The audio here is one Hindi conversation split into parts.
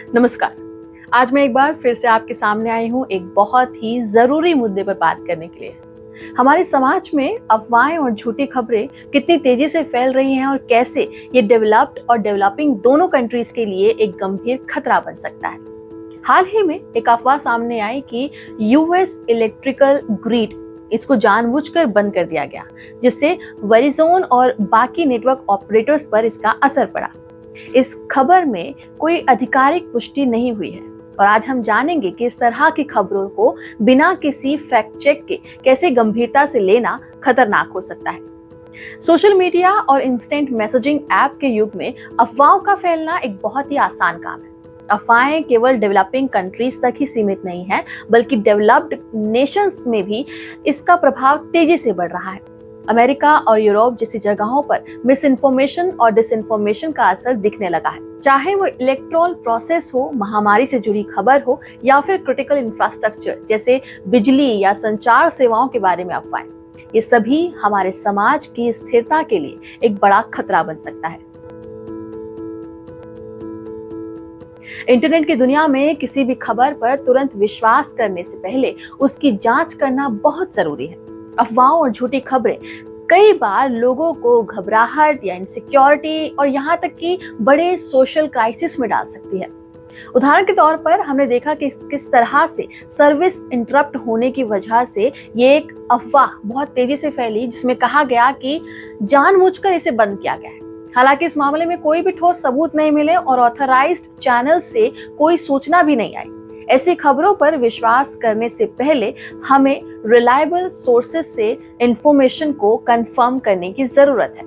नमस्कार। आज मैं एक बार फिर से आपके सामने आई हूँ एक बहुत ही ज़रूरी मुद्दे पर बात करने के लिए। हमारे समाज में अफवाहें और झूठी खबरें कितनी तेजी से फैल रही हैं और कैसे ये डेवलप्ड और डेवलपिंग दोनों कंट्रीज के लिए एक गंभीर खतरा बन सकता है। हाल ही में एक अफवाह सामने आई कि यूएस इलेक्ट्रिकल ग्रिड इसको जानबूझकर बंद कर दिया गया, जिससे वेरिज़ोन और बाकी नेटवर्क ऑपरेटर्स पर इसका असर पड़ा। इस खबर में कोई आधिकारिक पुष्टि नहीं हुई है और आज हम जानेंगे कि इस तरह की खबरों को बिना किसी फैक्ट चेक के कैसे गंभीरता से लेना खतरनाक हो सकता है। सोशल मीडिया और इंस्टेंट मैसेजिंग ऐप के युग में अफवाहों का फैलना एक बहुत ही आसान काम है। अफवाहें केवल डेवलपिंग कंट्रीज तक ही सीमित नहीं है, बल्कि डेवलप्ड नेशंस में भी इसका प्रभाव तेजी से बढ़ रहा है। अमेरिका और यूरोप जैसी जगहों पर मिस इन्फॉर्मेशन और डिसइन्फॉर्मेशन का असर दिखने लगा है, चाहे वो इलेक्ट्रोल प्रोसेस हो, महामारी से जुड़ी खबर हो या फिर क्रिटिकल इंफ्रास्ट्रक्चर जैसे बिजली या संचार सेवाओं के बारे में अफवाहें। ये सभी हमारे समाज की स्थिरता के लिए एक बड़ा खतरा बन सकता है। इंटरनेट की दुनिया में किसी भी खबर पर तुरंत विश्वास करने से पहले उसकी जांच करना बहुत जरूरी है। अफवाहों और झूठी खबरें कई बार लोगों को घबराहट या इनसिक्योरिटी और यहाँ तक कि बड़े सोशल क्राइसिस में डाल सकती है। उदाहरण के तौर पर हमने देखा कि किस तरह से सर्विस इंटरप्ट होने की वजह से ये एक अफवाह बहुत तेजी से फैली, जिसमें कहा गया कि जानबूझकर इसे बंद किया गया है। हालांकि इस मामले में कोई भी ठोस सबूत नहीं मिले और ऑथराइज्ड चैनल से कोई सूचना भी नहीं आई। ऐसी खबरों पर विश्वास करने से पहले हमें रिलायबल सोर्सेज से इंफॉर्मेशन को कंफर्म करने की जरूरत है।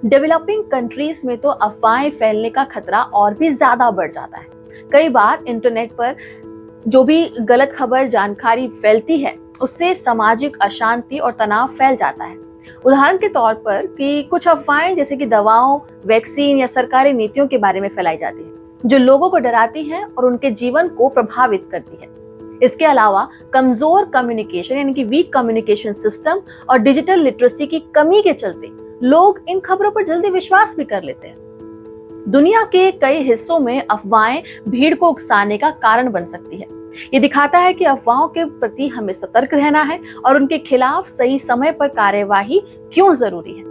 डेवलपिंग कंट्रीज में तो अफवाहें फैलने का खतरा और भी ज्यादा बढ़ जाता है। कई बार इंटरनेट पर जो भी गलत खबर जानकारी फैलती है, उससे सामाजिक अशांति और तनाव फैल जाता है। उदाहरण के तौर पर कि कुछ अफवाहें जैसे कि दवाओं, वैक्सीन या सरकारी नीतियों के बारे में फैलाई जाती है, जो लोगों को डराती है और उनके जीवन को प्रभावित करती है। इसके अलावा कमजोर कम्युनिकेशन यानी कि वीक कम्युनिकेशन सिस्टम और डिजिटल लिटरेसी की कमी के चलते लोग इन खबरों पर जल्दी विश्वास भी कर लेते हैं। दुनिया के कई हिस्सों में अफवाहें भीड़ को उकसाने का कारण बन सकती है। ये दिखाता है कि अफवाहों के प्रति हमें सतर्क रहना है और उनके खिलाफ सही समय पर कार्यवाही क्यों जरूरी है।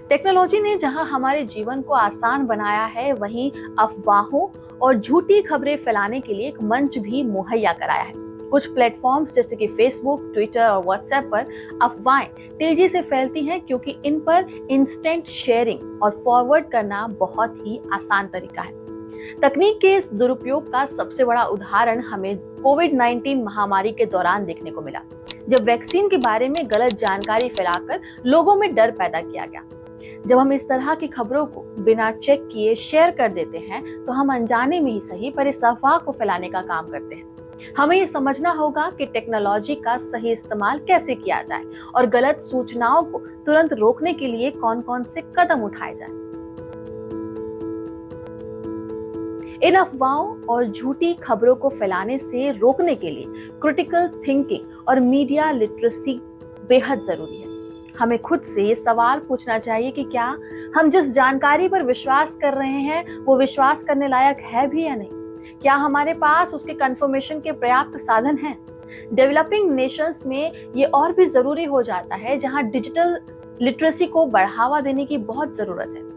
टेक्नोलॉजी ने जहां हमारे जीवन को आसान बनाया है, वहीं अफवाहों और झूठी खबरें फैलाने के लिए एक मंच भी मुहैया कराया है। कुछ प्लेटफॉर्म्स जैसे कि फेसबुक, ट्विटर और व्हाट्सएप पर अफवाहें तेजी से फैलती हैं क्योंकि इन पर इंस्टेंट शेयरिंग और फॉरवर्ड करना बहुत ही आसान तरीका है। तकनीक के इस दुरुपयोग का सबसे बड़ा उदाहरण हमें कोविड-19 महामारी के दौरान देखने को मिला, जब वैक्सीन के बारे में गलत जानकारी फैलाकर लोगों में डर पैदा किया गया। जब हम इस तरह की खबरों को बिना चेक किए शेयर कर देते हैं, तो हम अनजाने में ही सही पर इस अफवाह को फैलाने का काम करते हैं। हमें ये समझना होगा कि टेक्नोलॉजी का सही इस्तेमाल कैसे किया जाए और गलत सूचनाओं को तुरंत रोकने के लिए कौन-कौन से कदम उठाए जाए। इन अफवाहों और झूठी खबरों को फैलाने से रोकने के लिए क्रिटिकल थिंकिंग और मीडिया लिटरेसी बेहद जरूरी है। हमें खुद से ये सवाल पूछना चाहिए कि क्या हम जिस जानकारी पर विश्वास कर रहे हैं वो विश्वास करने लायक है भी या नहीं। क्या हमारे पास उसके कंफर्मेशन के पर्याप्त साधन हैं। डेवलपिंग नेशंस में ये और भी जरूरी हो जाता है, जहां डिजिटल लिटरेसी को बढ़ावा देने की बहुत जरूरत है।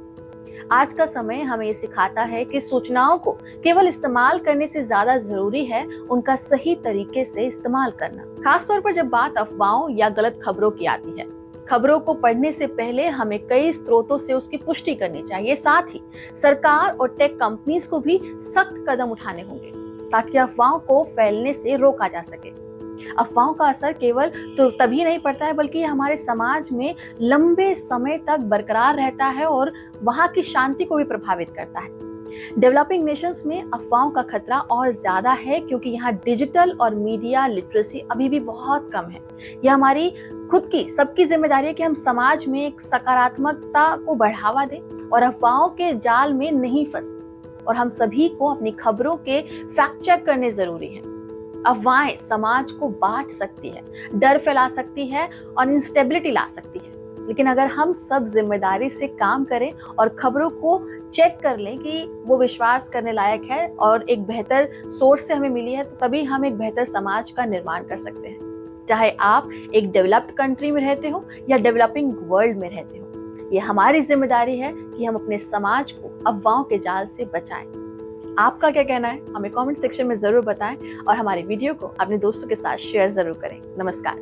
आज का समय हमें ये सिखाता है कि सूचनाओं को केवल इस्तेमाल करने से ज्यादा जरूरी है उनका सही तरीके से इस्तेमाल करना। खासतौर पर जब बात अफवाहों या गलत खबरों की आती है। खबरों को पढ़ने से पहले हमें कई स्रोतों से उसकी पुष्टि करनी चाहिए। साथ ही सरकार और टेक कंपनीज को भी सख्त कदम उठाने होंगे ताकि अफवाहों को फैलने से रोका जा सके। अफवाहों का असर केवल तो तभी नहीं पड़ता है, बल्कि ये हमारे समाज में लंबे समय तक बरकरार रहता है और वहां की शांति को भी प्रभावित करता है। डेवलपिंग नेशंस में अफवाहों का खतरा और ज्यादा है क्योंकि यहाँ डिजिटल और मीडिया लिटरेसी अभी भी बहुत कम है। यह हमारी खुद की सबकी जिम्मेदारी है कि हम समाज में एक सकारात्मकता को बढ़ावा दें और अफवाहों के जाल में नहीं फंसे। और हम सभी को अपनी खबरों के फैक्ट चेक करने जरूरी हैं। अफवाहें समाज को बांट सकती है, डर फैला सकती है और इंस्टेबिलिटी ला सकती है। लेकिन अगर हम सब जिम्मेदारी से काम करें और खबरों को चेक कर लें कि वो विश्वास करने लायक है और एक बेहतर सोर्स से हमें मिली है, तो तभी हम एक बेहतर समाज का निर्माण कर सकते हैं। चाहे आप एक डेवलप्ड कंट्री में रहते हो या डेवलपिंग वर्ल्ड में रहते हो, ये हमारी जिम्मेदारी है कि हम अपने समाज को अफवाहों के जाल से बचाएं। आपका क्या कहना है हमें कमेंट सेक्शन में जरूर बताएं और हमारे वीडियो को अपने दोस्तों के साथ शेयर जरूर करें। नमस्कार।